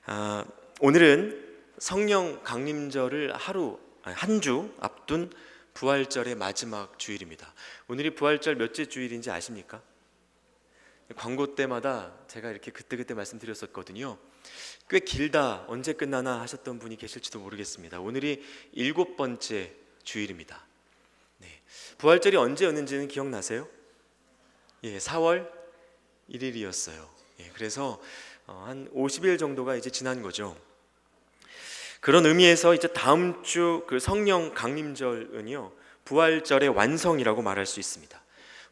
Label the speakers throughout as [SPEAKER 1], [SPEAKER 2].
[SPEAKER 1] 아, 오늘은 성령 강림절을 한 주 앞둔 부활절의 마지막 주일입니다. 오늘이 부활절 몇째 주일인지 아십니까? 광고 때마다 제가 이렇게 그때그때 말씀드렸었거든요. 꽤 길다, 언제 끝나나 하셨던 분이 계실지도 모르겠습니다. 오늘이 7번째 주일입니다. 네. 부활절이 언제였는지는 기억나세요? 4월 1일이었어요. 그래서 한 50일 정도가 이제 지난 거죠. 그런 의미에서 이제 다음 주 그 성령 강림절은요, 부활절의 완성이라고 말할 수 있습니다.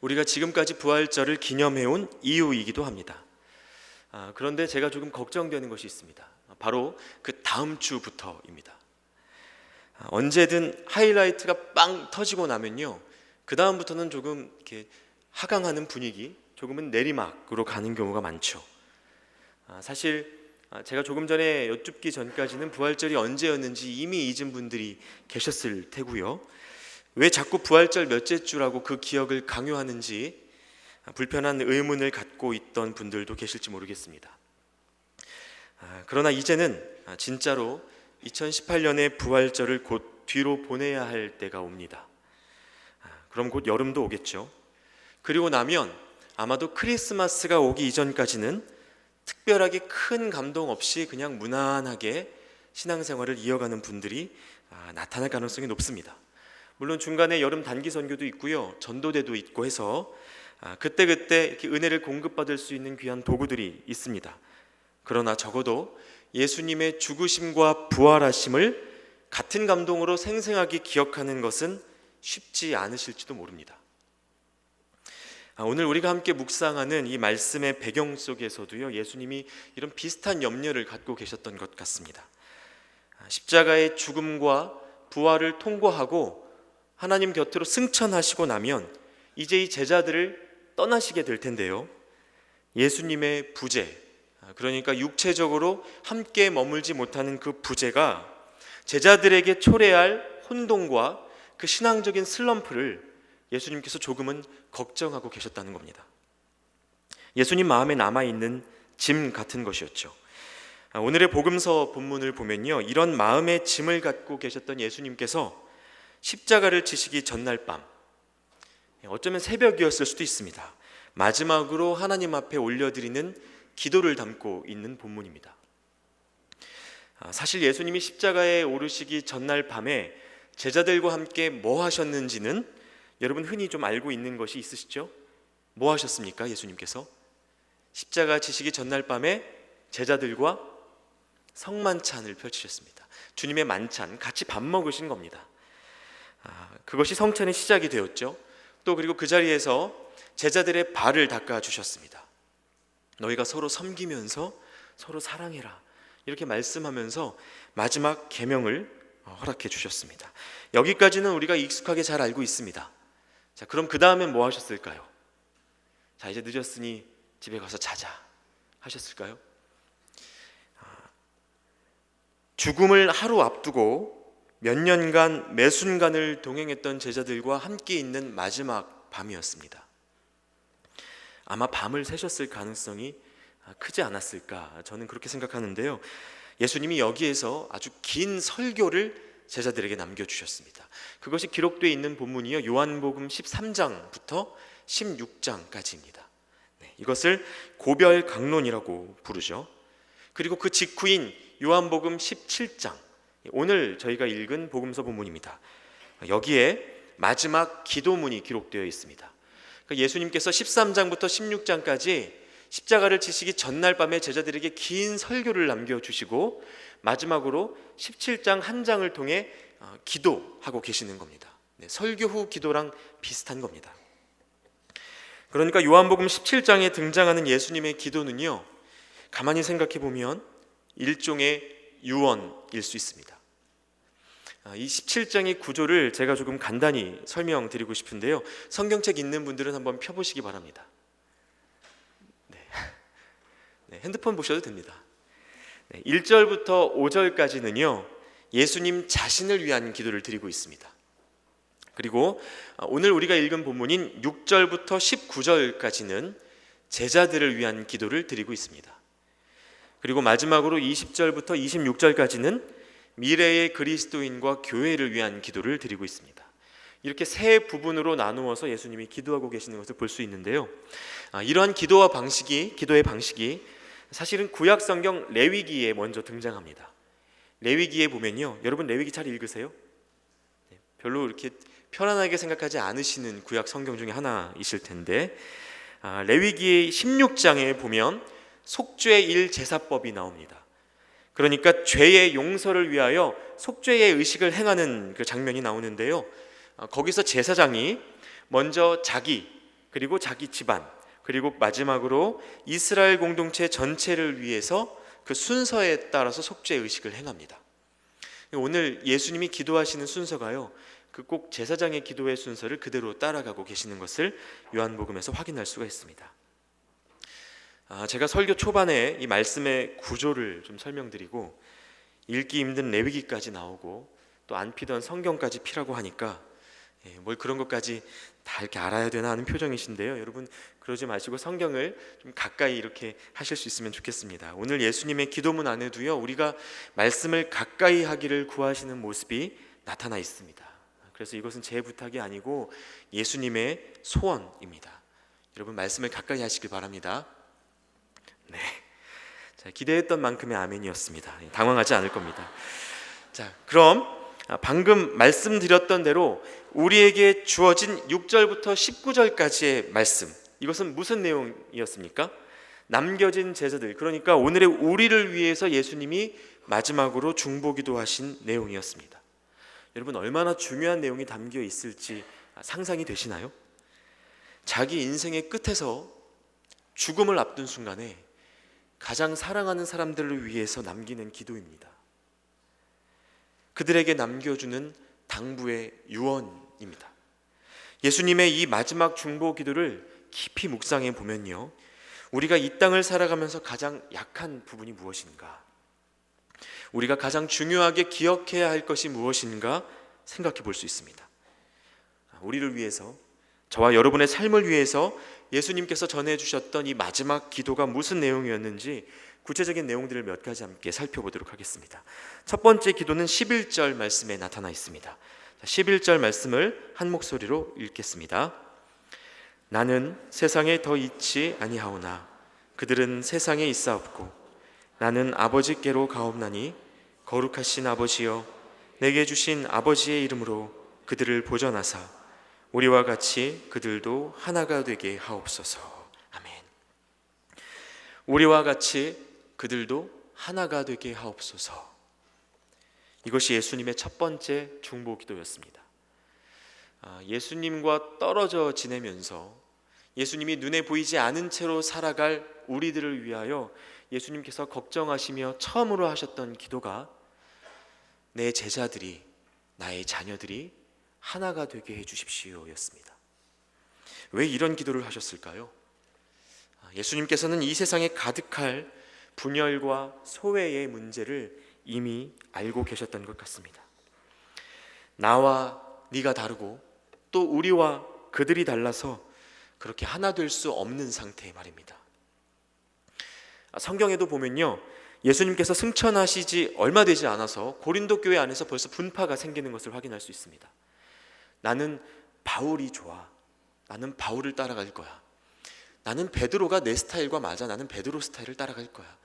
[SPEAKER 1] 우리가 지금까지 부활절을 기념해온 이유이기도 합니다. 그런데 제가 조금 걱정되는 것이 있습니다. 바로 그 다음 주부터입니다. 언제든 하이라이트가 빵 터지고 나면요, 그 다음부터는 조금 이렇게 하강하는 분위기, 조금은 내리막으로 가는 경우가 많죠. 사실 제가 조금 전에 여쭙기 전까지는 부활절이 언제였는지 이미 잊은 분들이 계셨을 테고요. 왜 자꾸 부활절 몇째 주라고 그 기억을 강요하는지 불편한 의문을 갖고 있던 분들도 계실지 모르겠습니다. 그러나 이제는 진짜로 2018년의 부활절을 곧 뒤로 보내야 할 때가 옵니다. 그럼 곧 여름도 오겠죠. 그리고 나면 아마도 크리스마스가 오기 이전까지는 특별하게 큰 감동 없이 그냥 무난하게 신앙생활을 이어가는 분들이 나타날 가능성이 높습니다. 물론 중간에 여름 단기 선교도 있고요, 전도대도 있고 해서 그때그때 이렇게 은혜를 공급받을 수 있는 귀한 도구들이 있습니다. 그러나 적어도 예수님의 죽으심과 부활하심을 같은 감동으로 생생하게 기억하는 것은 쉽지 않으실지도 모릅니다. 오늘 우리가 함께 묵상하는 이 말씀의 배경 속에서도요, 예수님이 이런 비슷한 염려를 갖고 계셨던 것 같습니다. 십자가의 죽음과 부활을 통과하고 하나님 곁으로 승천하시고 나면 이제 이 제자들을 떠나시게 될 텐데요, 예수님의 부재, 그러니까 육체적으로 함께 머물지 못하는 그 부재가 제자들에게 초래할 혼돈과 그 신앙적인 슬럼프를 예수님께서 조금은 걱정하고 계셨다는 겁니다. 예수님 마음에 남아있는 짐 같은 것이었죠. 오늘의 복음서 본문을 보면요, 이런 마음의 짐을 갖고 계셨던 예수님께서 십자가를 지시기 전날 밤, 어쩌면 새벽이었을 수도 있습니다, 마지막으로 하나님 앞에 올려드리는 기도를 담고 있는 본문입니다. 사실 예수님이 십자가에 오르시기 전날 밤에 제자들과 함께 뭐 하셨는지는 여러분 흔히 좀 알고 있는 것이 있으시죠? 뭐 하셨습니까? 예수님께서 십자가 지시기 전날 밤에 제자들과 성만찬을 펼치셨습니다. 주님의 만찬, 같이 밥 먹으신 겁니다. 그것이 성찬의 시작이 되었죠. 또 그리고 그 자리에서 제자들의 발을 닦아주셨습니다. 너희가 서로 섬기면서 서로 사랑해라, 이렇게 말씀하면서 마지막 계명을 허락해 주셨습니다. 여기까지는 우리가 익숙하게 잘 알고 있습니다. 자, 그럼 그 다음엔 뭐 하셨을까요? 자, 이제 늦었으니 집에 가서 자자 하셨을까요? 죽음을 하루 앞두고 몇 년간 매 순간을 동행했던 제자들과 함께 있는 마지막 밤이었습니다. 아마 밤을 새셨을 가능성이 크지 않았을까, 저는 그렇게 생각하는데요, 예수님이 여기에서 아주 긴 설교를 제자들에게 남겨주셨습니다. 그것이 기록되어 있는 본문이요, 요한복음 13장부터 16장까지입니다. 이것을 고별 강론이라고 부르죠. 그리고 그 직후인 요한복음 17장, 오늘 저희가 읽은 복음서 본문입니다. 여기에 마지막 기도문이 기록되어 있습니다. 예수님께서 13장부터 16장까지 십자가를 지시기 전날 밤에 제자들에게 긴 설교를 남겨주시고 마지막으로 17장 한 장을 통해 기도하고 계시는 겁니다. 설교 후 기도랑 비슷한 겁니다. 그러니까 요한복음 17장에 등장하는 예수님의 기도는요, 가만히 생각해 보면 일종의 유언일 수 있습니다. 이 17장의 구조를 제가 조금 간단히 설명드리고 싶은데요, 성경책 있는 분들은 한번 펴보시기 바랍니다. 핸드폰 보셔도 됩니다. 1절부터 5절까지는요, 예수님 자신을 위한 기도를 드리고 있습니다. 그리고 오늘 우리가 읽은 본문인 6절부터 19절까지는 제자들을 위한 기도를 드리고 있습니다. 그리고 마지막으로 20절부터 26절까지는 미래의 그리스도인과 교회를 위한 기도를 드리고 있습니다. 이렇게 세 부분으로 나누어서 예수님이 기도하고 계시는 것을 볼 수 있는데요. 이러한 기도의 방식이 사실은 구약 성경 레위기에 먼저 등장합니다. 레위기에 보면요, 여러분 레위기 잘 읽으세요? 별로 이렇게 편안하게 생각하지 않으시는 구약 성경 중에 하나이실 텐데, 레위기 16장에 보면 속죄 일 제사법이 나옵니다. 그러니까 죄의 용서를 위하여 속죄의 의식을 행하는 그 장면이 나오는데요. 거기서 제사장이 먼저 자기, 그리고 자기 집안, 그리고 마지막으로 이스라엘 공동체 전체를 위해서 그 순서에 따라서 속죄 의식을 행합니다. 오늘 예수님이 기도하시는 순서가요, 그 꼭 제사장의 기도의 순서를 그대로 따라가고 계시는 것을 요한복음에서 확인할 수가 있습니다. 제가 설교 초반에 이 말씀의 구조를 좀 설명드리고 읽기 힘든 레위기까지 나오고 또 안 피던 성경까지 피라고 하니까 뭘 그런 것까지 다 이렇게 알아야 되나 하는 표정이신데요. 여러분 그러지 마시고 성경을 좀 가까이 이렇게 하실 수 있으면 좋겠습니다. 오늘 예수님의 기도문 안에도요, 우리가 말씀을 가까이 하기를 구하시는 모습이 나타나 있습니다. 그래서 이것은 제 부탁이 아니고 예수님의 소원입니다. 여러분 말씀을 가까이 하시길 바랍니다. 네, 자, 기대했던 만큼의 아멘이었습니다. 당황하지 않을 겁니다. 자, 그럼 방금 말씀드렸던 대로 우리에게 주어진 6절부터 19절까지의 말씀, 이것은 무슨 내용이었습니까? 남겨진 제자들, 그러니까 오늘의 우리를 위해서 예수님이 마지막으로 중보기도 하신 내용이었습니다. 여러분 얼마나 중요한 내용이 담겨 있을지 상상이 되시나요? 자기 인생의 끝에서 죽음을 앞둔 순간에 가장 사랑하는 사람들을 위해서 남기는 기도입니다. 그들에게 남겨주는 당부의 유언입니다. 예수님의 이 마지막 중보 기도를 깊이 묵상해 보면요, 우리가 이 땅을 살아가면서 가장 약한 부분이 무엇인가, 우리가 가장 중요하게 기억해야 할 것이 무엇인가 생각해 볼 수 있습니다. 우리를 위해서, 저와 여러분의 삶을 위해서 예수님께서 전해주셨던 이 마지막 기도가 무슨 내용이었는지 구체적인 내용들을 몇 가지 함께 살펴보도록 하겠습니다. 첫 번째 기도는 11절 말씀에 나타나 있습니다. 11절 말씀을 한 목소리로 읽겠습니다. 나는 세상에 더 있지 아니하오나 그들은 세상에 있사옵고 나는 아버지께로 가옵나니 거룩하신 아버지여 내게 주신 아버지의 이름으로 그들을 보전하사 우리와 같이 그들도 하나가 되게 하옵소서. 아멘. 우리와 같이 그들도 하나가 되게 하옵소서. 이것이 예수님의 첫 번째 중보 기도였습니다. 예수님과 떨어져 지내면서 예수님이 눈에 보이지 않은 채로 살아갈 우리들을 위하여 예수님께서 걱정하시며 처음으로 하셨던 기도가 내 제자들이, 나의 자녀들이 하나가 되게 해주십시오 였습니다. 왜 이런 기도를 하셨을까요? 예수님께서는 이 세상에 가득할 분열과 소외의 문제를 이미 알고 계셨던 것 같습니다. 나와 네가 다르고 또 우리와 그들이 달라서 그렇게 하나 될 수 없는 상태 말입니다. 성경에도 보면요, 예수님께서 승천하시지 얼마 되지 않아서 고린도 교회 안에서 벌써 분파가 생기는 것을 확인할 수 있습니다. 나는 바울이 좋아. 나는 바울을 따라갈 거야. 나는 베드로가 내 스타일과 맞아. 나는 베드로 스타일을 따라갈 거야.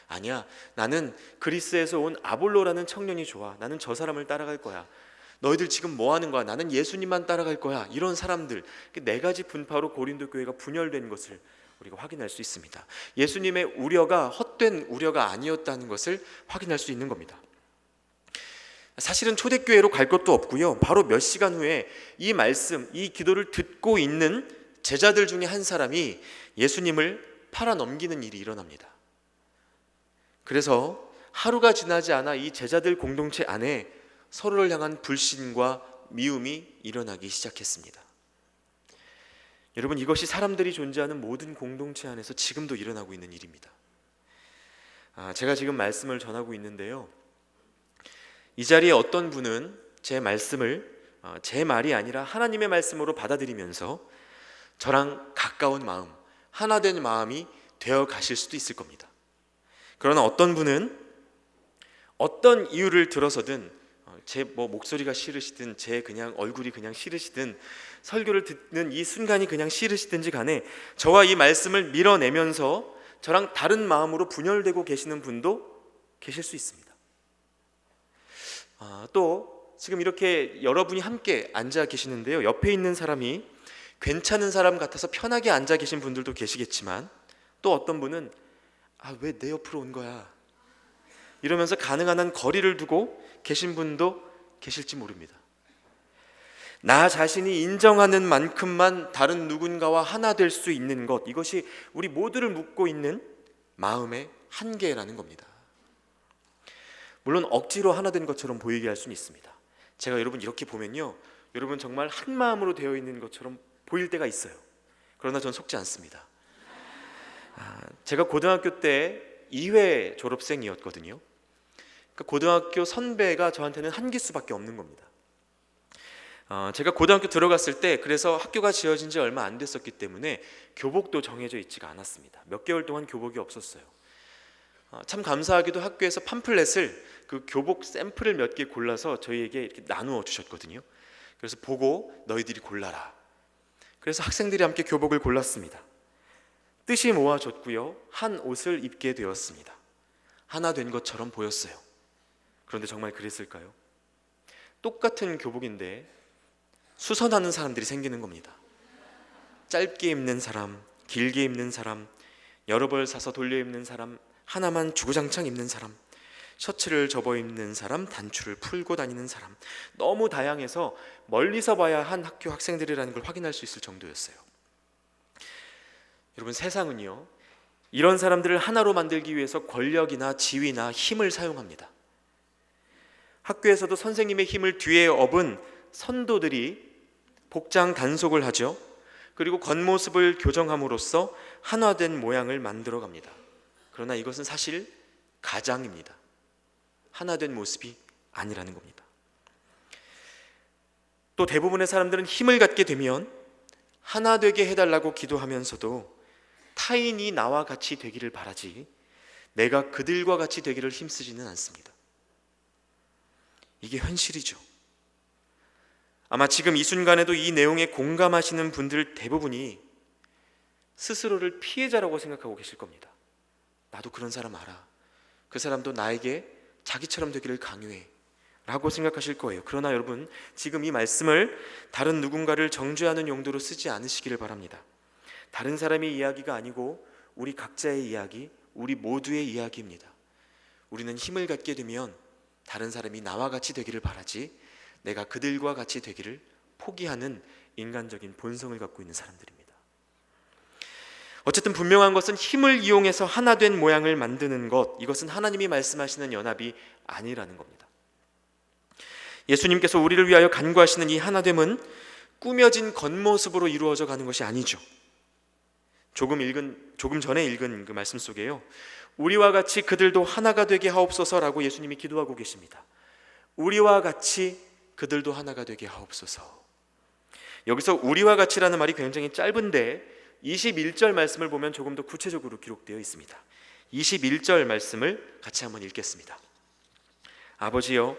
[SPEAKER 1] 아니야, 나는 그리스에서 온 아볼로라는 청년이 좋아. 나는 저 사람을 따라갈 거야. 너희들 지금 뭐 하는 거야? 나는 예수님만 따라갈 거야. 이런 사람들, 네 가지 분파로 고린도 교회가 분열된 것을 우리가 확인할 수 있습니다. 예수님의 우려가 헛된 우려가 아니었다는 것을 확인할 수 있는 겁니다. 사실은 초대교회로 갈 것도 없고요, 바로 몇 시간 후에 이 말씀, 이 기도를 듣고 있는 제자들 중에 한 사람이 예수님을 팔아넘기는 일이 일어납니다. 그래서 하루가 지나지 않아 이 제자들 공동체 안에 서로를 향한 불신과 미움이 일어나기 시작했습니다. 여러분, 이것이 사람들이 존재하는 모든 공동체 안에서 지금도 일어나고 있는 일입니다. 제가 지금 말씀을 전하고 있는데요, 이 자리에 어떤 분은 제 말씀을 제 말이 아니라 하나님의 말씀으로 받아들이면서 저랑 가까운 마음, 하나 된 마음이 되어 가실 수도 있을 겁니다. 그러나 어떤 분은 어떤 이유를 들어서든 제 목소리가 싫으시든 제 그냥 얼굴이 그냥 싫으시든 설교를 듣는 이 순간이 그냥 싫으시든지 간에 저와 이 말씀을 밀어내면서 저랑 다른 마음으로 분열되고 계시는 분도 계실 수 있습니다. 또 지금 이렇게 여러분이 함께 앉아 계시는데요, 옆에 있는 사람이 괜찮은 사람 같아서 편하게 앉아 계신 분들도 계시겠지만 또 어떤 분은 왜 내 옆으로 온 거야 이러면서 가능한 한 거리를 두고 계신 분도 계실지 모릅니다. 나 자신이 인정하는 만큼만 다른 누군가와 하나 될 수 있는 것, 이것이 우리 모두를 묶고 있는 마음의 한계라는 겁니다. 물론 억지로 하나 된 것처럼 보이게 할 수는 있습니다. 제가 여러분 이렇게 보면요, 여러분 정말 한 마음으로 되어 있는 것처럼 보일 때가 있어요. 그러나 전 속지 않습니다. 제가 고등학교 때 2회 졸업생이었거든요. 고등학교 선배가 저한테는 한 기수밖에 없는 겁니다. 제가 고등학교 들어갔을 때 그래서 학교가 지어진 지 얼마 안 됐었기 때문에 교복도 정해져 있지가 않았습니다. 몇 개월 동안 교복이 없었어요. 참 감사하게도 학교에서 팜플렛을 그 교복 샘플을 몇 개 골라서 저희에게 이렇게 나누어 주셨거든요. 그래서 보고 너희들이 골라라. 그래서 학생들이 함께 교복을 골랐습니다. 뜻이 모아졌고요, 한 옷을 입게 되었습니다. 하나 된 것처럼 보였어요. 그런데 정말 그랬을까요? 똑같은 교복인데 수선하는 사람들이 생기는 겁니다. 짧게 입는 사람, 길게 입는 사람, 여러 벌 사서 돌려 입는 사람, 하나만 주구장창 입는 사람, 셔츠를 접어 입는 사람, 단추를 풀고 다니는 사람, 너무 다양해서 멀리서 봐야 한 학교 학생들이라는 걸 확인할 수 있을 정도였어요. 여러분, 세상은요, 이런 사람들을 하나로 만들기 위해서 권력이나 지위나 힘을 사용합니다. 학교에서도 선생님의 힘을 뒤에 업은 선도들이 복장 단속을 하죠. 그리고 겉모습을 교정함으로써 한화된 모양을 만들어 갑니다. 그러나 이것은 사실 가장입니다. 하나된 모습이 아니라는 겁니다. 또 대부분의 사람들은 힘을 갖게 되면 하나 되게 해달라고 기도하면서도 타인이 나와 같이 되기를 바라지 내가 그들과 같이 되기를 힘쓰지는 않습니다. 이게 현실이죠. 아마 지금 이 순간에도 이 내용에 공감하시는 분들 대부분이 스스로를 피해자라고 생각하고 계실 겁니다. 나도 그런 사람 알아. 그 사람도 나에게 자기처럼 되기를 강요해 라고 생각하실 거예요. 그러나 여러분, 지금 이 말씀을 다른 누군가를 정죄하는 용도로 쓰지 않으시기를 바랍니다. 다른 사람의 이야기가 아니고 우리 각자의 이야기, 우리 모두의 이야기입니다. 우리는 힘을 갖게 되면 다른 사람이 나와 같이 되기를 바라지 내가 그들과 같이 되기를 포기하는 인간적인 본성을 갖고 있는 사람들입니다. 어쨌든 분명한 것은 힘을 이용해서 하나 된 모양을 만드는 것, 이것은 하나님이 말씀하시는 연합이 아니라는 겁니다. 예수님께서 우리를 위하여 간구하시는 이 하나됨은 꾸며진 겉모습으로 이루어져 가는 것이 아니죠. 조금 전에 읽은 그 말씀 속에요, 우리와 같이 그들도 하나가 되게 하옵소서라고 예수님이 기도하고 계십니다. 우리와 같이 그들도 하나가 되게 하옵소서. 여기서 우리와 같이라는 말이 굉장히 짧은데 21절 말씀을 보면 조금 더 구체적으로 기록되어 있습니다. 21절 말씀을 같이 한번 읽겠습니다. 아버지여,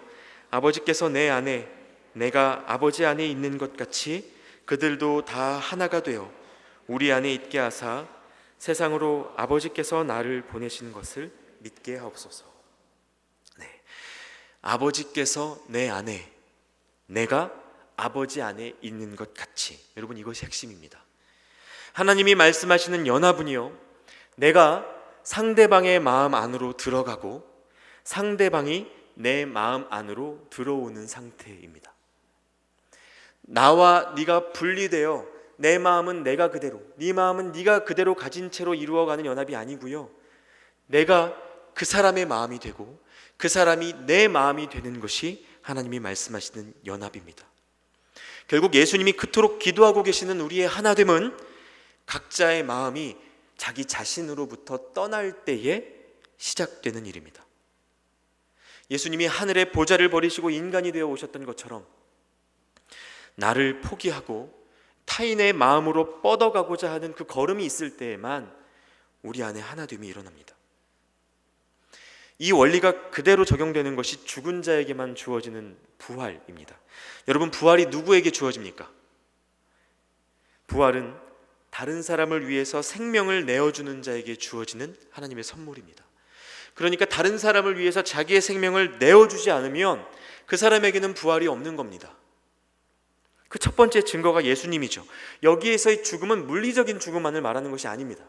[SPEAKER 1] 아버지께서 내 안에 내가 아버지 안에 있는 것 같이 그들도 다 하나가 되어 우리 안에 있게 하사 세상으로 아버지께서 나를 보내신 것을 믿게 하옵소서. 네, 아버지께서 내 안에, 내가 아버지 안에 있는 것 같이. 여러분, 이것이 핵심입니다. 하나님이 말씀하시는 연합은요, 내가 상대방의 마음 안으로 들어가고 상대방이 내 마음 안으로 들어오는 상태입니다. 나와 네가 분리되어 내 마음은 내가 그대로, 네 마음은 네가 그대로 가진 채로 이루어가는 연합이 아니고요, 내가 그 사람의 마음이 되고 그 사람이 내 마음이 되는 것이 하나님이 말씀하시는 연합입니다. 결국 예수님이 그토록 기도하고 계시는 우리의 하나됨은 각자의 마음이 자기 자신으로부터 떠날 때에 시작되는 일입니다. 예수님이 하늘의 보좌를 버리시고 인간이 되어 오셨던 것처럼 나를 포기하고 타인의 마음으로 뻗어가고자 하는 그 걸음이 있을 때에만 우리 안에 하나됨이 일어납니다. 이 원리가 그대로 적용되는 것이 죽은 자에게만 주어지는 부활입니다. 여러분, 부활이 누구에게 주어집니까? 부활은 다른 사람을 위해서 생명을 내어주는 자에게 주어지는 하나님의 선물입니다. 그러니까 다른 사람을 위해서 자기의 생명을 내어주지 않으면 그 사람에게는 부활이 없는 겁니다. 그 첫 번째 증거가 예수님이죠. 여기에서의 죽음은 물리적인 죽음만을 말하는 것이 아닙니다.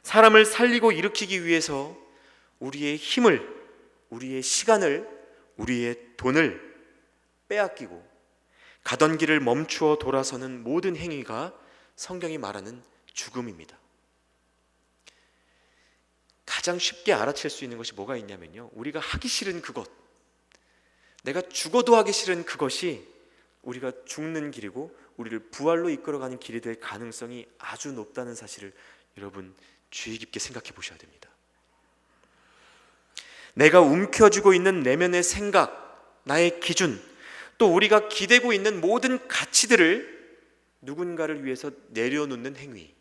[SPEAKER 1] 사람을 살리고 일으키기 위해서 우리의 힘을, 우리의 시간을, 우리의 돈을 빼앗기고 가던 길을 멈추어 돌아서는 모든 행위가 성경이 말하는 죽음입니다. 가장 쉽게 알아챌 수 있는 것이 뭐가 있냐면요, 우리가 하기 싫은 그것, 내가 죽어도 하기 싫은 그것이 우리가 죽는 길이고 우리를 부활로 이끌어가는 길이 될 가능성이 아주 높다는 사실을 여러분 주의 깊게 생각해 보셔야 됩니다. 내가 움켜쥐고 있는 내면의 생각, 나의 기준, 또 우리가 기대고 있는 모든 가치들을 누군가를 위해서 내려놓는 행위,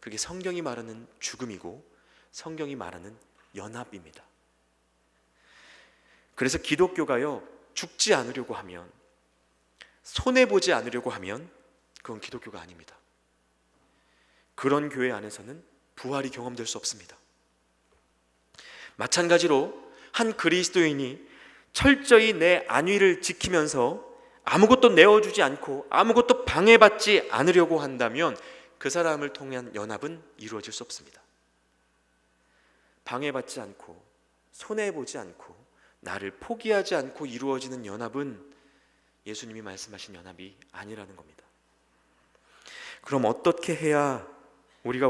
[SPEAKER 1] 그게 성경이 말하는 죽음이고 성경이 말하는 연합입니다. 그래서 기독교가요, 죽지 않으려고 하면, 손해보지 않으려고 하면 그건 기독교가 아닙니다. 그런 교회 안에서는 부활이 경험될 수 없습니다. 마찬가지로 한 그리스도인이 철저히 내 안위를 지키면서 아무것도 내어주지 않고 아무것도 방해받지 않으려고 한다면 그 사람을 통한 연합은 이루어질 수 없습니다. 방해받지 않고 손해보지 않고 나를 포기하지 않고 이루어지는 연합은 예수님이 말씀하신 연합이 아니라는 겁니다. 그럼 어떻게 해야 우리가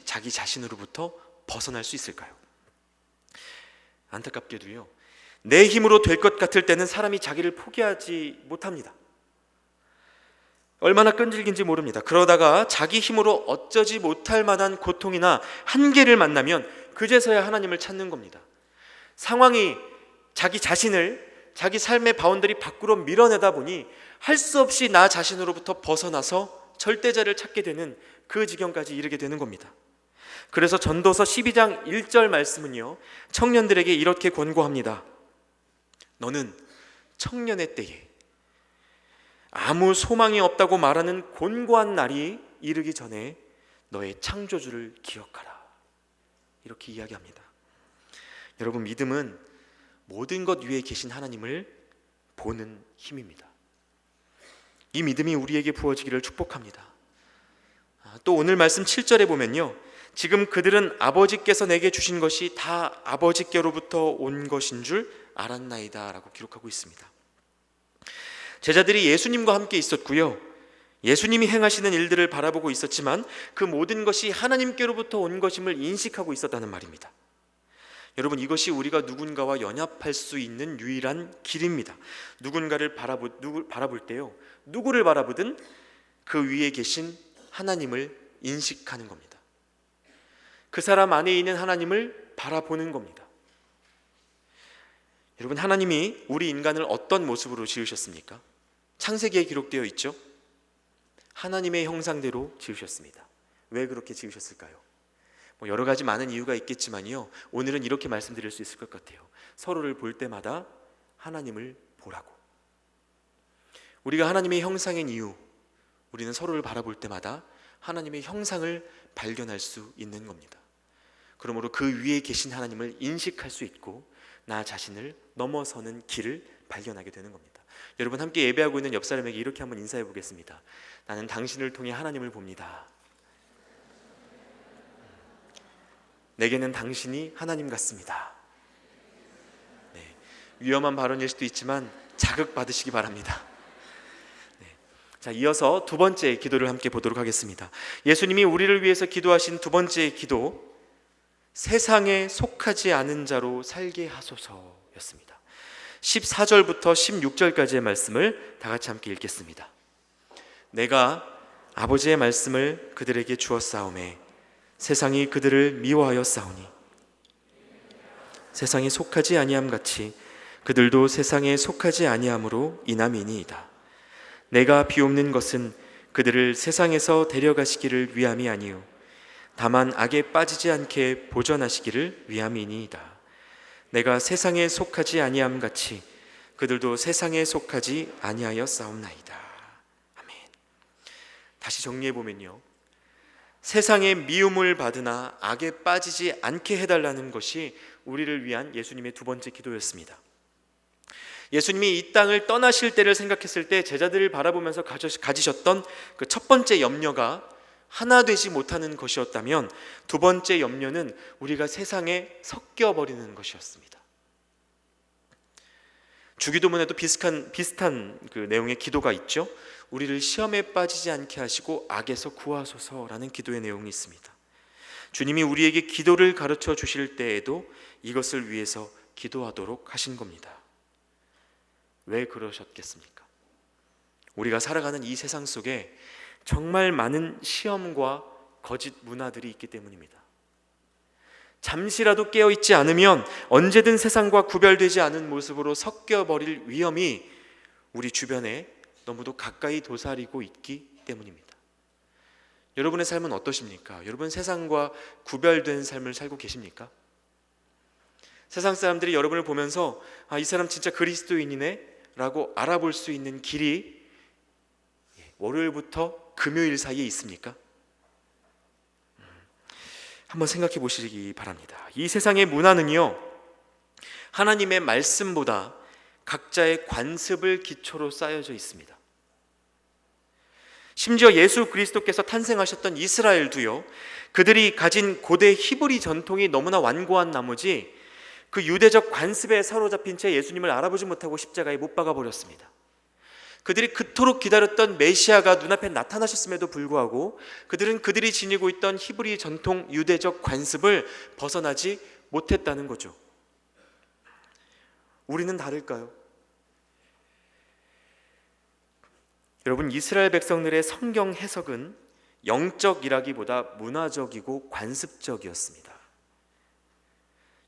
[SPEAKER 1] 자기 자신으로부터 벗어날 수 있을까요? 안타깝게도요, 내 힘으로 될 것 같을 때는 사람이 자기를 포기하지 못합니다. 얼마나 끈질긴지 모릅니다. 그러다가 자기 힘으로 어쩌지 못할 만한 고통이나 한계를 만나면 그제서야 하나님을 찾는 겁니다. 상황이 자기 자신을, 자기 삶의 바운더리 밖으로 밀어내다 보니 할 수 없이 나 자신으로부터 벗어나서 절대자를 찾게 되는 그 지경까지 이르게 되는 겁니다. 그래서 전도서 12장 1절 말씀은요, 청년들에게 이렇게 권고합니다. 너는 청년의 때에 아무 소망이 없다고 말하는 곤고한 날이 이르기 전에 너의 창조주를 기억하라. 이렇게 이야기합니다. 여러분, 믿음은 모든 것 위에 계신 하나님을 보는 힘입니다. 이 믿음이 우리에게 부어지기를 축복합니다. 또 오늘 말씀 7절에 보면요, 지금 그들은 아버지께서 내게 주신 것이 다 아버지께로부터 온 것인 줄 알았나이다 라고 기록하고 있습니다. 제자들이 예수님과 함께 있었고요, 예수님이 행하시는 일들을 바라보고 있었지만 그 모든 것이 하나님께로부터 온 것임을 인식하고 있었다는 말입니다. 여러분, 이것이 우리가 누군가와 연합할 수 있는 유일한 길입니다. 누군가를 바라볼 때요, 누구를 바라보든 그 위에 계신 하나님을 인식하는 겁니다. 그 사람 안에 있는 하나님을 바라보는 겁니다. 여러분, 하나님이 우리 인간을 어떤 모습으로 지으셨습니까? 창세기에 기록되어 있죠. 하나님의 형상대로 지으셨습니다. 왜 그렇게 지으셨을까요? 여러 가지 많은 이유가 있겠지만요, 오늘은 이렇게 말씀드릴 수 있을 것 같아요. 서로를 볼 때마다 하나님을 보라고. 우리가 하나님의 형상인 이유, 우리는 서로를 바라볼 때마다 하나님의 형상을 발견할 수 있는 겁니다. 그러므로 그 위에 계신 하나님을 인식할 수 있고 나 자신을 넘어서는 길을 발견하게 되는 겁니다. 여러분, 함께 예배하고 있는 옆 사람에게 이렇게 한번 인사해 보겠습니다. 나는 당신을 통해 하나님을 봅니다. 내게는 당신이 하나님 같습니다. 네, 위험한 발언일 수도 있지만 자극받으시기 바랍니다. 네. 자, 이어서 두 번째 기도를 함께 보도록 하겠습니다. 예수님이 우리를 위해서 기도하신 두 번째 기도, 세상에 속하지 않은 자로 살게 하소서였습니다. 14절부터 16절까지의 말씀을 다 같이 함께 읽겠습니다. 내가 아버지의 말씀을 그들에게 주었사오매 세상이 그들을 미워하여 싸우니 세상에 속하지 아니함 같이 그들도 세상에 속하지 아니함으로 인함이니이다. 내가 비옵는 것은 그들을 세상에서 데려가시기를 위함이 아니요 다만 악에 빠지지 않게 보전하시기를 위함이니이다. 내가 세상에 속하지 아니함 같이 그들도 세상에 속하지 아니하여 싸움나이다. 아멘. 다시 정리해 보면요, 세상의 미움을 받으나 악에 빠지지 않게 해달라는 것이 우리를 위한 예수님의 두 번째 기도였습니다. 예수님이 이 땅을 떠나실 때를 생각했을 때 제자들을 바라보면서 가지셨던 그 첫 번째 염려가 하나 되지 못하는 것이었다면, 두 번째 염려는 우리가 세상에 섞여버리는 것이었습니다. 주기도문에도 비슷한 그 내용의 기도가 있죠. 우리를 시험에 빠지지 않게 하시고 악에서 구하소서라는 기도의 내용이 있습니다. 주님이 우리에게 기도를 가르쳐 주실 때에도 이것을 위해서 기도하도록 하신 겁니다. 왜 그러셨겠습니까? 우리가 살아가는 이 세상 속에 정말 많은 시험과 거짓 문화들이 있기 때문입니다. 잠시라도 깨어있지 않으면 언제든 세상과 구별되지 않은 모습으로 섞여버릴 위험이 우리 주변에 너무도 가까이 도사리고 있기 때문입니다. 여러분의 삶은 어떠십니까? 여러분 세상과 구별된 삶을 살고 계십니까? 세상 사람들이 여러분을 보면서 이 사람 진짜 그리스도인이네 라고 알아볼 수 있는 길이 월요일부터 금요일 사이에 있습니까? 한번 생각해 보시기 바랍니다. 이 세상의 문화는요, 하나님의 말씀보다 각자의 관습을 기초로 쌓여져 있습니다. 심지어 예수 그리스도께서 탄생하셨던 이스라엘도요, 그들이 가진 고대 히브리 전통이 너무나 완고한 나머지 그 유대적 관습에 사로잡힌 채 예수님을 알아보지 못하고 십자가에 못 박아 버렸습니다. 그들이 그토록 기다렸던 메시아가 눈앞에 나타나셨음에도 불구하고 그들은 그들이 지니고 있던 히브리 전통 유대적 관습을 벗어나지 못했다는 거죠. 우리는 다를까요? 여러분, 이스라엘 백성들의 성경 해석은 영적이라기보다 문화적이고 관습적이었습니다.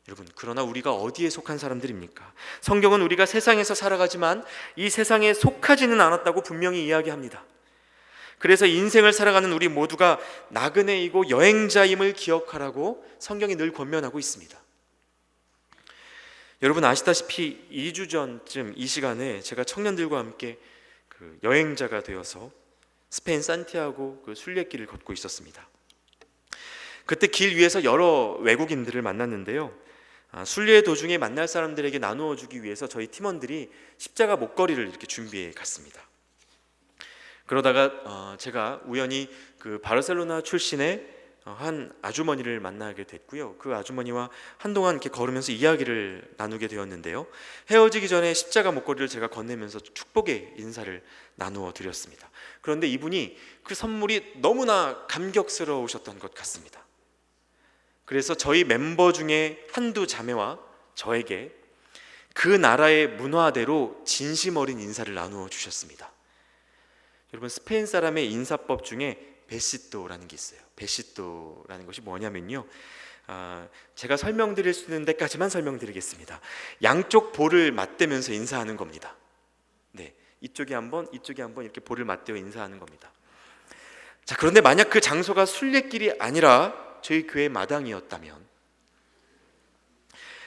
[SPEAKER 1] 여러분, 그러나 우리가 어디에 속한 사람들입니까? 성경은 우리가 세상에서 살아가지만 이 세상에 속하지는 않았다고 분명히 이야기합니다. 그래서 인생을 살아가는 우리 모두가 나그네이고 여행자임을 기억하라고 성경이 늘 권면하고 있습니다. 여러분 아시다시피 2주 전쯤 이 시간에 제가 청년들과 함께 그 여행자가 되어서 스페인 산티아고 그 순례길을 걷고 있었습니다. 그때 길 위에서 여러 외국인들을 만났는데요, 순례 도중에 만날 사람들에게 나누어 주기 위해서 저희 팀원들이 십자가 목걸이를 이렇게 준비해 갔습니다. 그러다가 제가 우연히 그 바르셀로나 출신의 한 아주머니를 만나게 됐고요. 그 아주머니와 한동안 이렇게 걸으면서 이야기를 나누게 되었는데요, 헤어지기 전에 십자가 목걸이를 제가 건네면서 축복의 인사를 나누어 드렸습니다. 그런데 이분이 그 선물이 너무나 감격스러우셨던 것 같습니다. 그래서 저희 멤버 중에 한두 자매와 저에게 그 나라의 문화대로 진심 어린 인사를 나누어 주셨습니다. 여러분, 스페인 사람의 인사법 중에 베시또라는 게 있어요. 베시또라는 것이 뭐냐면요, 제가 설명드릴 수 있는 데까지만 설명드리겠습니다. 양쪽 볼을 맞대면서 인사하는 겁니다. 네, 이쪽에 한번 이쪽에 한번 이렇게 볼을 맞대어 인사하는 겁니다. 자, 그런데 만약 그 장소가 순례길이 아니라 저희 교회 마당이었다면,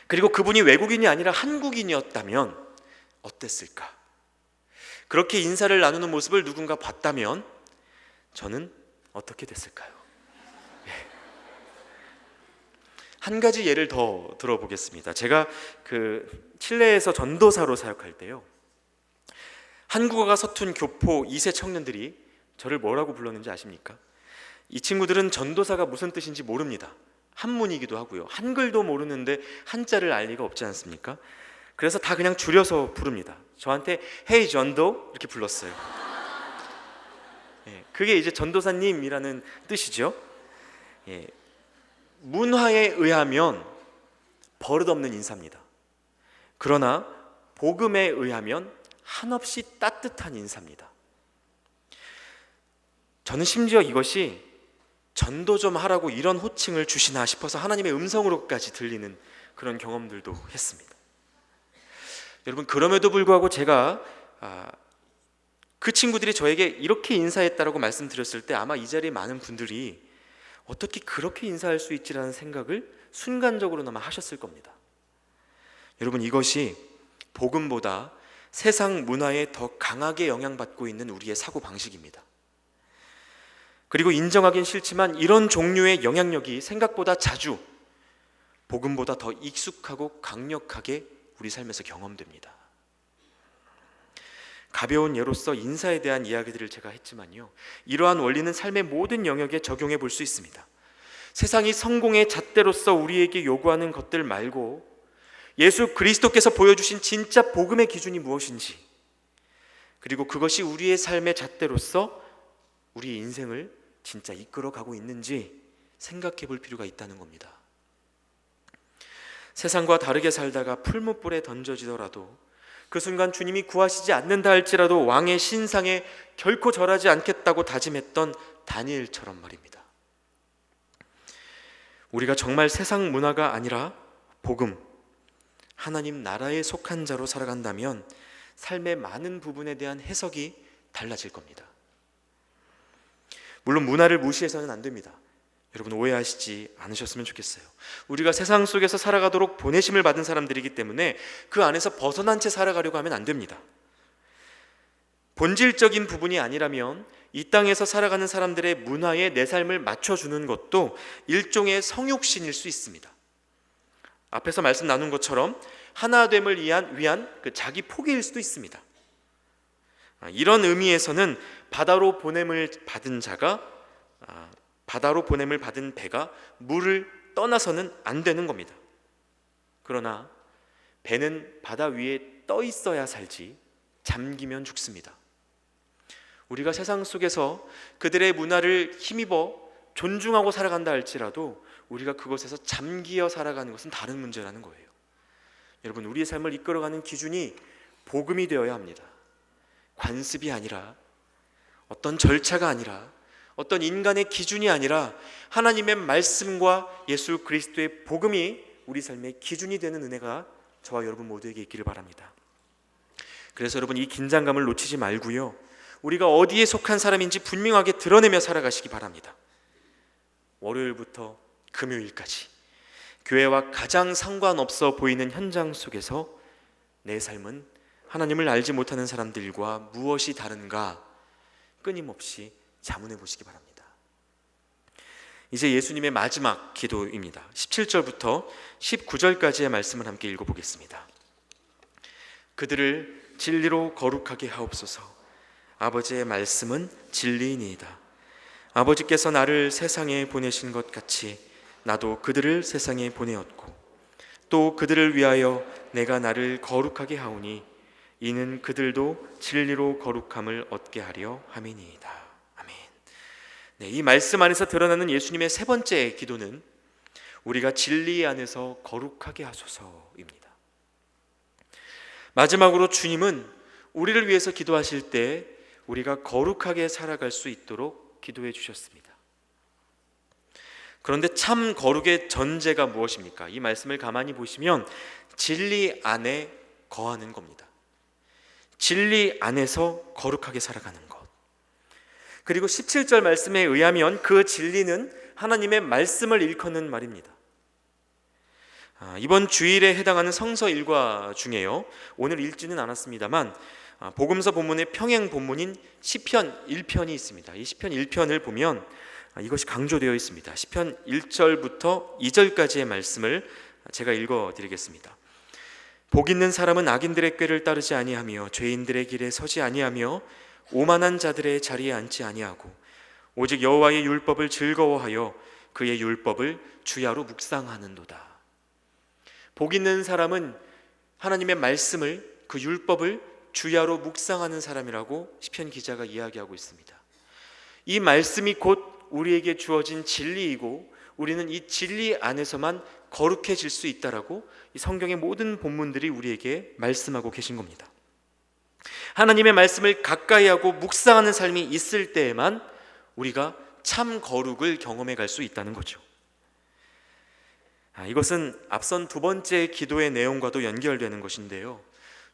[SPEAKER 1] 그리고 그분이 외국인이 아니라 한국인이었다면 어땠을까? 그렇게 인사를 나누는 모습을 누군가 봤다면 저는 어떻게 됐을까요? 한 가지 예를 더 들어보겠습니다. 제가 그 칠레에서 전도사로 사역할 때요, 한국어가 서툰 교포 2세 청년들이 저를 뭐라고 불렀는지 아십니까? 이 친구들은 전도사가 무슨 뜻인지 모릅니다. 한문이기도 하고요, 한글도 모르는데 한자를 알 리가 없지 않습니까? 그래서 다 그냥 줄여서 부릅니다. 저한테 헤이 전도 이렇게 불렀어요. 그게 이제 전도사님이라는 뜻이죠. 문화에 의하면 버릇없는 인사입니다. 그러나 복음에 의하면 한없이 따뜻한 인사입니다. 저는 심지어 이것이 전도 좀 하라고 이런 호칭을 주시나 싶어서 하나님의 음성으로까지 들리는 그런 경험들도 했습니다. 여러분, 그럼에도 불구하고 제가 그 친구들이 저에게 이렇게 인사했다라고 말씀드렸을 때 아마 이 자리에 많은 분들이 어떻게 그렇게 인사할 수 있지라는 생각을 순간적으로나마 하셨을 겁니다. 여러분, 이것이 복음보다 세상 문화에 더 강하게 영향받고 있는 우리의 사고방식입니다. 그리고 인정하긴 싫지만 이런 종류의 영향력이 생각보다 자주 복음보다 더 익숙하고 강력하게 우리 삶에서 경험됩니다. 가벼운 예로서 인사에 대한 이야기들을 제가 했지만요, 이러한 원리는 삶의 모든 영역에 적용해 볼 수 있습니다. 세상이 성공의 잣대로서 우리에게 요구하는 것들 말고 예수 그리스도께서 보여주신 진짜 복음의 기준이 무엇인지, 그리고 그것이 우리의 삶의 잣대로서 우리의 인생을 진짜 이끌어가고 있는지 생각해 볼 필요가 있다는 겁니다. 세상과 다르게 살다가 풀무불에 던져지더라도 그 순간 주님이 구하시지 않는다 할지라도 왕의 신상에 결코 절하지 않겠다고 다짐했던 다니엘처럼 말입니다. 우리가 정말 세상 문화가 아니라 복음, 하나님 나라에 속한 자로 살아간다면 삶의 많은 부분에 대한 해석이 달라질 겁니다. 물론 문화를 무시해서는 안 됩니다. 여러분, 오해하시지 않으셨으면 좋겠어요. 우리가 세상 속에서 살아가도록 보내심을 받은 사람들이기 때문에 그 안에서 벗어난 채 살아가려고 하면 안 됩니다. 본질적인 부분이 아니라면 이 땅에서 살아가는 사람들의 문화에 내 삶을 맞춰주는 것도 일종의 성육신일 수 있습니다. 앞에서 말씀 나눈 것처럼 하나됨을 위한 그 자기 포기일 수도 있습니다. 이런 의미에서는 바다로 보냄을 받은 배가 물을 떠나서는 안 되는 겁니다. 그러나 배는 바다 위에 떠 있어야 살지 잠기면 죽습니다. 우리가 세상 속에서 그들의 문화를 힘입어 존중하고 살아간다 할지라도 우리가 그것에서 잠기어 살아가는 것은 다른 문제라는 거예요. 여러분, 우리의 삶을 이끌어가는 기준이 복음이 되어야 합니다. 관습이 아니라, 어떤 절차가 아니라, 어떤 인간의 기준이 아니라 하나님의 말씀과 예수 그리스도의 복음이 우리 삶의 기준이 되는 은혜가 저와 여러분 모두에게 있기를 바랍니다. 그래서 여러분, 이 긴장감을 놓치지 말고요, 우리가 어디에 속한 사람인지 분명하게 드러내며 살아가시기 바랍니다. 월요일부터 금요일까지 교회와 가장 상관없어 보이는 현장 속에서 내 삶은 하나님을 알지 못하는 사람들과 무엇이 다른가 끊임없이 자문해 보시기 바랍니다. 이제 예수님의 마지막 기도입니다. 17절부터 19절까지의 말씀을 함께 읽어보겠습니다. 그들을 진리로 거룩하게 하옵소서. 아버지의 말씀은 진리이니이다. 아버지께서 나를 세상에 보내신 것 같이 나도 그들을 세상에 보내었고 또 그들을 위하여 내가 나를 거룩하게 하오니 이는 그들도 진리로 거룩함을 얻게 하려 함이니이다. 아멘. 네, 이 말씀 안에서 드러나는 예수님의 세 번째 기도는 우리가 진리 안에서 거룩하게 하소서입니다. 마지막으로 주님은 우리를 위해서 기도하실 때 우리가 거룩하게 살아갈 수 있도록 기도해 주셨습니다. 그런데 참 거룩의 전제가 무엇입니까? 이 말씀을 가만히 보시면 진리 안에 거하는 겁니다. 진리 안에서 거룩하게 살아가는 것. 그리고 17절 말씀에 의하면 그 진리는 하나님의 말씀을 일컫는 말입니다. 이번 주일에 해당하는 성서 일과 중에요, 오늘 읽지는 않았습니다만 복음서 본문의 평행 본문인 시편 1편이 있습니다. 이 시편 1편을 보면 이것이 강조되어 있습니다. 시편 1절부터 2절까지의 말씀을 제가 읽어드리겠습니다. 복 있는 사람은 악인들의 꾀를 따르지 아니하며 죄인들의 길에 서지 아니하며 오만한 자들의 자리에 앉지 아니하고 오직 여호와의 율법을 즐거워하여 그의 율법을 주야로 묵상하는도다. 복 있는 사람은 하나님의 말씀을, 그 율법을 주야로 묵상하는 사람이라고 시편 기자가 이야기하고 있습니다. 이 말씀이 곧 우리에게 주어진 진리이고 우리는 이 진리 안에서만 거룩해질 수 있다라고 이 성경의 모든 본문들이 우리에게 말씀하고 계신 겁니다. 하나님의 말씀을 가까이 하고 묵상하는 삶이 있을 때에만 우리가 참 거룩을 경험해 갈 수 있다는 거죠. 이것은 앞선 두 번째 기도의 내용과도 연결되는 것인데요,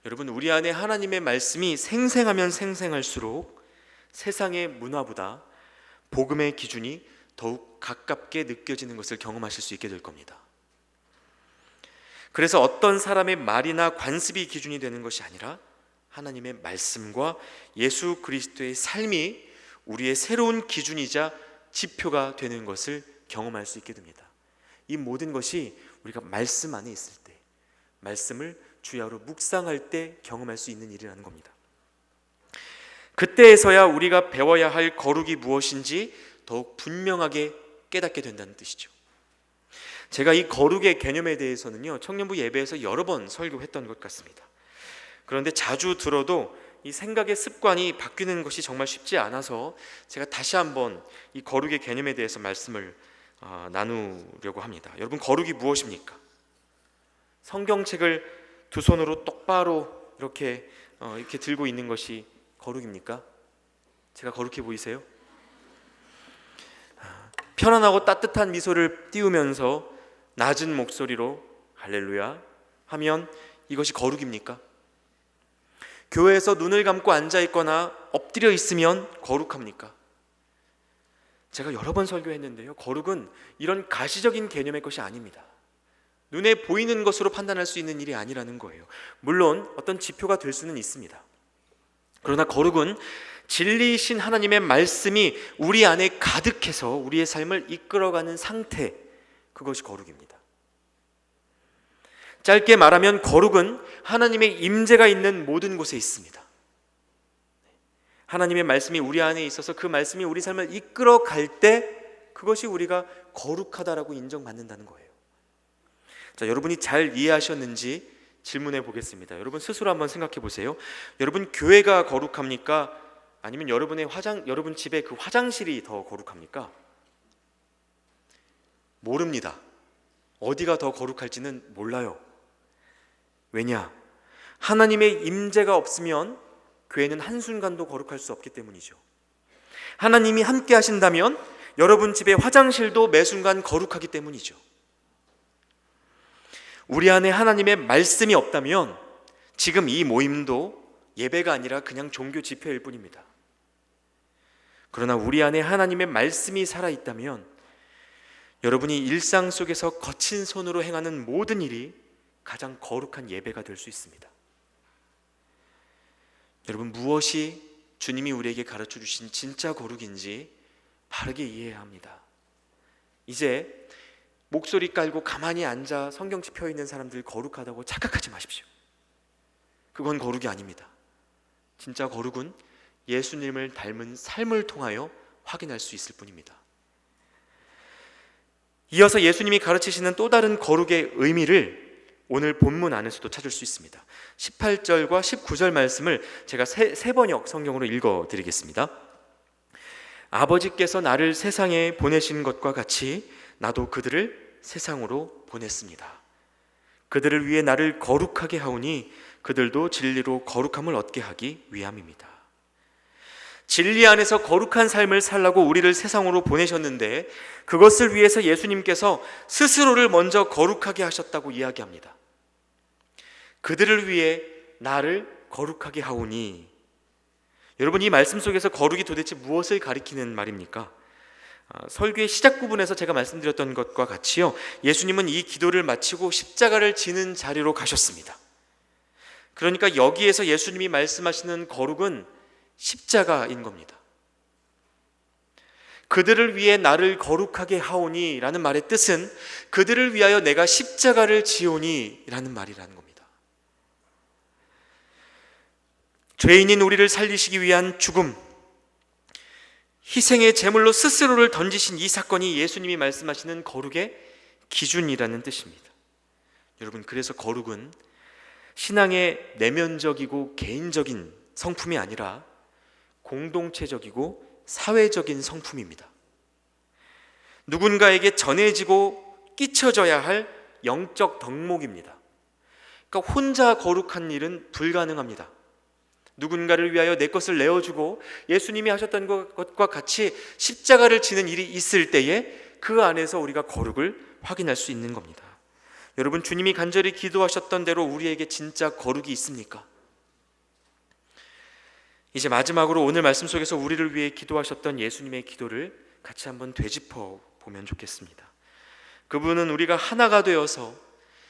[SPEAKER 1] 여러분, 우리 안에 하나님의 말씀이 생생하면 생생할수록 세상의 문화보다 복음의 기준이 더욱 가깝게 느껴지는 것을 경험하실 수 있게 될 겁니다. 그래서 어떤 사람의 말이나 관습이 기준이 되는 것이 아니라 하나님의 말씀과 예수 그리스도의 삶이 우리의 새로운 기준이자 지표가 되는 것을 경험할 수 있게 됩니다. 이 모든 것이 우리가 말씀 안에 있을 때, 말씀을 주야로 묵상할 때 경험할 수 있는 일이라는 겁니다. 그때에서야 우리가 배워야 할 거룩이 무엇인지 더욱 분명하게 깨닫게 된다는 뜻이죠. 제가 이 거룩의 개념에 대해서는요, 청년부 예배에서 여러 번 설교했던 것 같습니다. 그런데 자주 들어도 이 생각의 습관이 바뀌는 것이 정말 쉽지 않아서 제가 다시 한번 이 거룩의 개념에 대해서 말씀을 나누려고 합니다. 여러분, 거룩이 무엇입니까? 성경책을 두 손으로 똑바로 이렇게 들고 있는 것이 거룩입니까? 제가 거룩해 보이세요? 편안하고 따뜻한 미소를 띄우면서 낮은 목소리로 할렐루야 하면 이것이 거룩입니까? 교회에서 눈을 감고 앉아 있거나 엎드려 있으면 거룩합니까? 제가 여러 번 설교했는데요, 거룩은 이런 가시적인 개념의 것이 아닙니다. 눈에 보이는 것으로 판단할 수 있는 일이 아니라는 거예요. 물론 어떤 지표가 될 수는 있습니다. 그러나 거룩은 진리이신 하나님의 말씀이 우리 안에 가득해서 우리의 삶을 이끌어가는 상태, 그것이 거룩입니다. 짧게 말하면 거룩은 하나님의 임재가 있는 모든 곳에 있습니다. 하나님의 말씀이 우리 안에 있어서 그 말씀이 우리 삶을 이끌어갈 때 그것이 우리가 거룩하다라고 인정받는다는 거예요. 자, 여러분이 잘 이해하셨는지 질문해 보겠습니다. 여러분 스스로 한번 생각해 보세요. 여러분 교회가 거룩합니까? 아니면 여러분 집에 그 화장실이 더 거룩합니까? 모릅니다. 어디가 더 거룩할지는 몰라요. 왜냐? 하나님의 임재가 없으면 교회는 한순간도 거룩할 수 없기 때문이죠. 하나님이 함께 하신다면 여러분 집의 화장실도 매 순간 거룩하기 때문이죠. 우리 안에 하나님의 말씀이 없다면 지금 이 모임도 예배가 아니라 그냥 종교 집회일 뿐입니다. 그러나 우리 안에 하나님의 말씀이 살아있다면 여러분이 일상 속에서 거친 손으로 행하는 모든 일이 가장 거룩한 예배가 될 수 있습니다. 여러분, 무엇이 주님이 우리에게 가르쳐 주신 진짜 거룩인지 바르게 이해해야 합니다. 이제 목소리 깔고 가만히 앉아 성경책 펴 있는 사람들 거룩하다고 착각하지 마십시오. 그건 거룩이 아닙니다. 진짜 거룩은 예수님을 닮은 삶을 통하여 확인할 수 있을 뿐입니다. 이어서 예수님이 가르치시는 또 다른 거룩의 의미를 오늘 본문 안에서도 찾을 수 있습니다. 18절과 19절 말씀을 제가 세 번역 성경으로 읽어드리겠습니다. 아버지께서 나를 세상에 보내신 것과 같이 나도 그들을 세상으로 보냈습니다. 그들을 위해 나를 거룩하게 하오니 그들도 진리로 거룩함을 얻게 하기 위함입니다. 진리 안에서 거룩한 삶을 살라고 우리를 세상으로 보내셨는데 그것을 위해서 예수님께서 스스로를 먼저 거룩하게 하셨다고 이야기합니다. 그들을 위해 나를 거룩하게 하오니, 여러분 이 말씀 속에서 거룩이 도대체 무엇을 가리키는 말입니까? 설교의 시작 부분에서 제가 말씀드렸던 것과 같이요, 예수님은 이 기도를 마치고 십자가를 지는 자리로 가셨습니다. 그러니까 여기에서 예수님이 말씀하시는 거룩은 십자가인 겁니다. 그들을 위해 나를 거룩하게 하오니 라는 말의 뜻은 그들을 위하여 내가 십자가를 지오니 라는 말이라는 겁니다. 죄인인 우리를 살리시기 위한 죽음, 희생의 제물로 스스로를 던지신 이 사건이 예수님이 말씀하시는 거룩의 기준이라는 뜻입니다. 여러분, 그래서 거룩은 신앙의 내면적이고 개인적인 성품이 아니라 공동체적이고 사회적인 성품입니다. 누군가에게 전해지고 끼쳐져야 할 영적 덕목입니다. 그러니까 혼자 거룩한 일은 불가능합니다. 누군가를 위하여 내 것을 내어주고 예수님이 하셨던 것과 같이 십자가를 지는 일이 있을 때에 그 안에서 우리가 거룩을 확인할 수 있는 겁니다. 여러분, 주님이 간절히 기도하셨던 대로 우리에게 진짜 거룩이 있습니까? 이제 마지막으로 오늘 말씀 속에서 우리를 위해 기도하셨던 예수님의 기도를 같이 한번 되짚어 보면 좋겠습니다. 그분은 우리가 하나가 되어서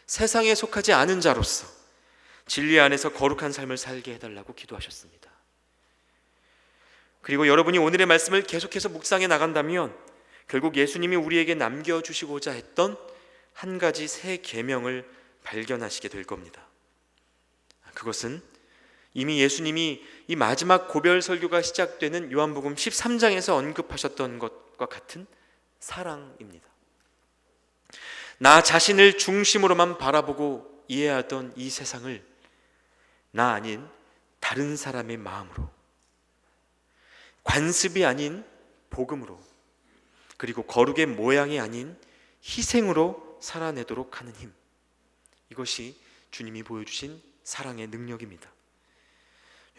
[SPEAKER 1] 세상에 속하지 않은 자로서 진리 안에서 거룩한 삶을 살게 해달라고 기도하셨습니다. 그리고 여러분이 오늘의 말씀을 계속해서 묵상해 나간다면 결국 예수님이 우리에게 남겨주시고자 했던 한 가지 새 계명을 발견하시게 될 겁니다. 그것은 이미 예수님이 이 마지막 고별 설교가 시작되는 요한복음 13장에서 언급하셨던 것과 같은 사랑입니다. 나 자신을 중심으로만 바라보고 이해하던 이 세상을 나 아닌 다른 사람의 마음으로, 관습이 아닌 복음으로, 그리고 거룩의 모양이 아닌 희생으로 살아내도록 하는 힘, 이것이 주님이 보여주신 사랑의 능력입니다.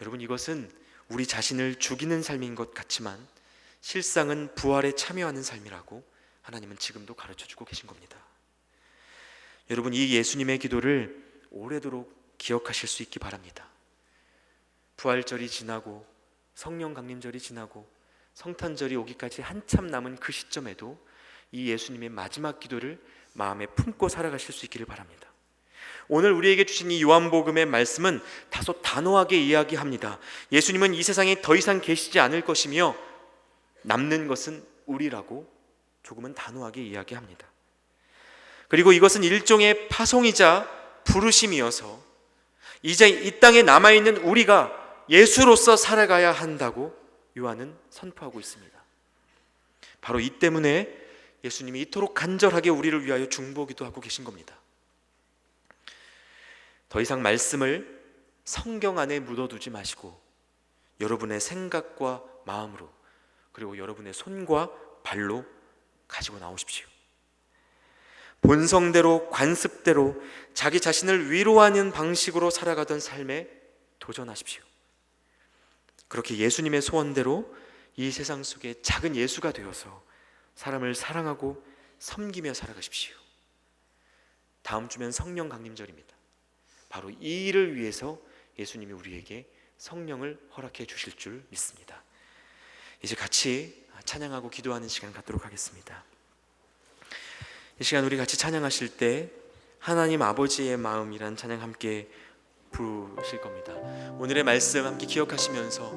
[SPEAKER 1] 여러분, 이것은 우리 자신을 죽이는 삶인 것 같지만 실상은 부활에 참여하는 삶이라고 하나님은 지금도 가르쳐주고 계신 겁니다. 여러분, 이 예수님의 기도를 오래도록 기억하실 수 있기 바랍니다. 부활절이 지나고 성령 강림절이 지나고 성탄절이 오기까지 한참 남은 그 시점에도 이 예수님의 마지막 기도를 마음에 품고 살아가실 수 있기를 바랍니다. 오늘 우리에게 주신 이 요한복음의 말씀은 다소 단호하게 이야기합니다. 예수님은 이 세상에 더 이상 계시지 않을 것이며 남는 것은 우리라고 조금은 단호하게 이야기합니다. 그리고 이것은 일종의 파송이자 부르심이어서 이제 이 땅에 남아있는 우리가 예수로서 살아가야 한다고 요한은 선포하고 있습니다. 바로 이 때문에 예수님이 이토록 간절하게 우리를 위하여 중보기도 하고 계신 겁니다. 더 이상 말씀을 성경 안에 묻어두지 마시고 여러분의 생각과 마음으로, 그리고 여러분의 손과 발로 가지고 나오십시오. 본성대로, 관습대로 자기 자신을 위로하는 방식으로 살아가던 삶에 도전하십시오. 그렇게 예수님의 소원대로 이 세상 속에 작은 예수가 되어서 사람을 사랑하고 섬기며 살아가십시오. 다음 주면 성령 강림절입니다. 바로 이 일을 위해서 예수님이 우리에게 성령을 허락해 주실 줄 믿습니다. 이제 같이 찬양하고 기도하는 시간 갖도록 하겠습니다. 이 시간 우리 같이 찬양하실 때 하나님 아버지의 마음이란 찬양 함께 부르실 겁니다. 오늘의 말씀 함께 기억하시면서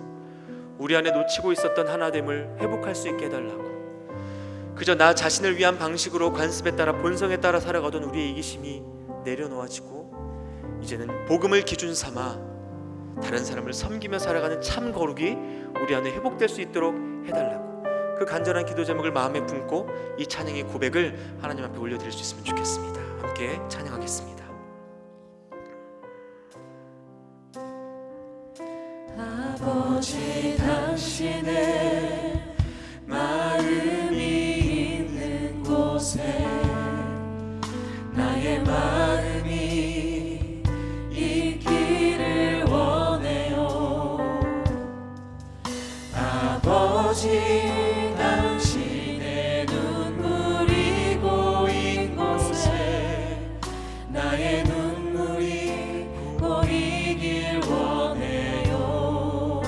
[SPEAKER 1] 우리 안에 놓치고 있었던 하나됨을 회복할 수 있게 해달라고, 그저 나 자신을 위한 방식으로 관습에 따라 본성에 따라 살아가던 우리의 이기심이 내려놓아지고 이제는 복음을 기준 삼아 다른 사람을 섬기며 살아가는 참 거룩이 우리 안에 회복될 수 있도록 해달라고, 그 간절한 기도 제목을 마음에 품고 이 찬양의 고백을 하나님 앞에 올려드릴 수 있으면 좋겠습니다. 함께 찬양하겠습니다.
[SPEAKER 2] 아버지, 당신의 마음이 있는 곳에 나의 마음이 있기를 원해요. 아버지, 당신의 눈물이 고인 곳에 나의 눈물이 고이길 원해요.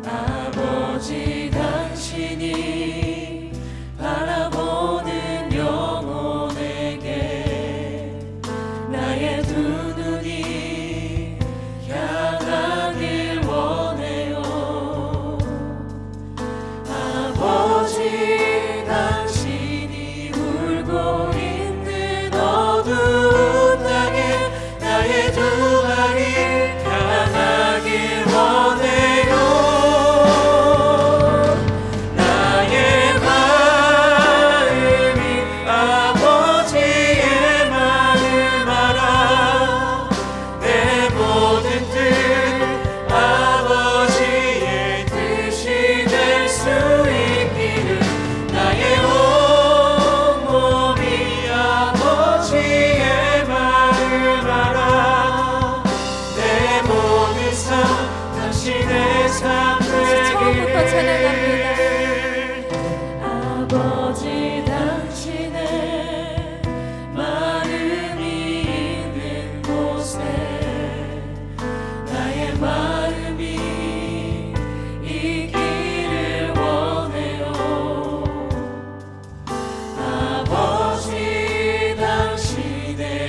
[SPEAKER 2] 아버지, 당신이 바라보는 영혼에게 나의 두 눈이 향하길 원해요. 아버지, 당신이 울고 있는 어두운 땅에 나의 두 발이 향하길 원해요. 나의 마음이 아버지의 마음 알아. 내 모든 뜻 아버지의 뜻이 될 수 있기를. 나의 온몸이 아버지의 마음 알아. 내 모든 삶 당신의 삶
[SPEAKER 3] 처음부터 찬양합니다.
[SPEAKER 2] 아버지, 당신의 마음이 있는 곳에 나의 마음이 있기를 원해요. 아버지, 당신의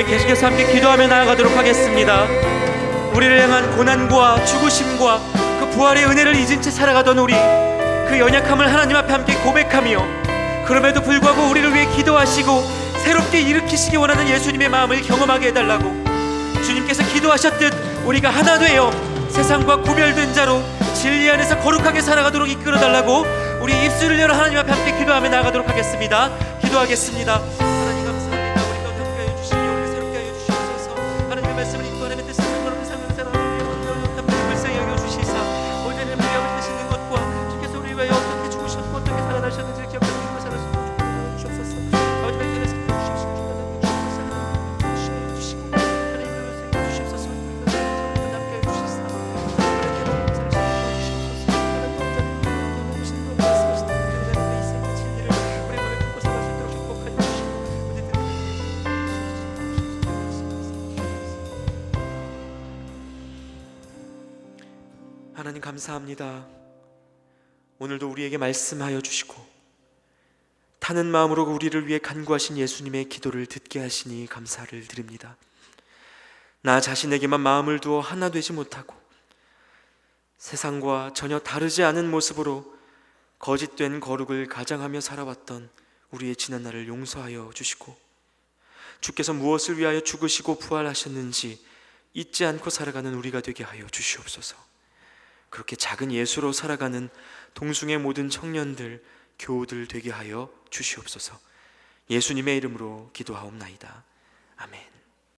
[SPEAKER 1] 계속해서 함께 기도하며 나아가도록 하겠습니다. 우리를 향한 고난과 죽으심과 그 부활의 은혜를 잊은 채 살아가던 우리, 그 연약함을 하나님 앞에 함께 고백하며 그럼에도 불구하고 우리를 위해 기도하시고 새롭게 일으키시기 원하는 예수님의 마음을 경험하게 해달라고, 주님께서 기도하셨듯 우리가 하나 되어 세상과 구별된 자로 진리 안에서 거룩하게 살아가도록 이끌어달라고 우리 입술을 열어 하나님 앞에 함께 기도하며 나아가도록 하겠습니다. 기도하겠습니다. 하나님 감사합니다. 우리 가운데 함께 하여 주시니 우리 새롭게 하여 주시옵소서. 하나님의 말씀을 읽고 하나님의 뜻을 거룩한 삶을 살아가는 감사의 말씀 여겨주시사 오늘의 무리함을 드시는 것과 주께서 우리 위하여 어떻게 죽으셨고 어떻게 살아나셨는지를 기억하시고 살아주시옵소서. 아버지 말씀을 주시옵소서. 주시고 하나님의 말씀을 주시옵소서. 함께 하여 주시사 하나님 감사합니다. 오늘도 우리에게 말씀하여 주시고 타는 마음으로 우리를 위해 간구하신 예수님의 기도를 듣게 하시니 감사를 드립니다. 나 자신에게만 마음을 두어 하나 되지 못하고 세상과 전혀 다르지 않은 모습으로 거짓된 거룩을 가장하며 살아왔던 우리의 지난 날을 용서하여 주시고 주께서 무엇을 위하여 죽으시고 부활하셨는지 잊지 않고 살아가는 우리가 되게 하여 주시옵소서. 그렇게 작은 예수로 살아가는 동숭의 모든 청년들, 교우들 되게 하여 주시옵소서. 예수님의 이름으로 기도하옵나이다. 아멘.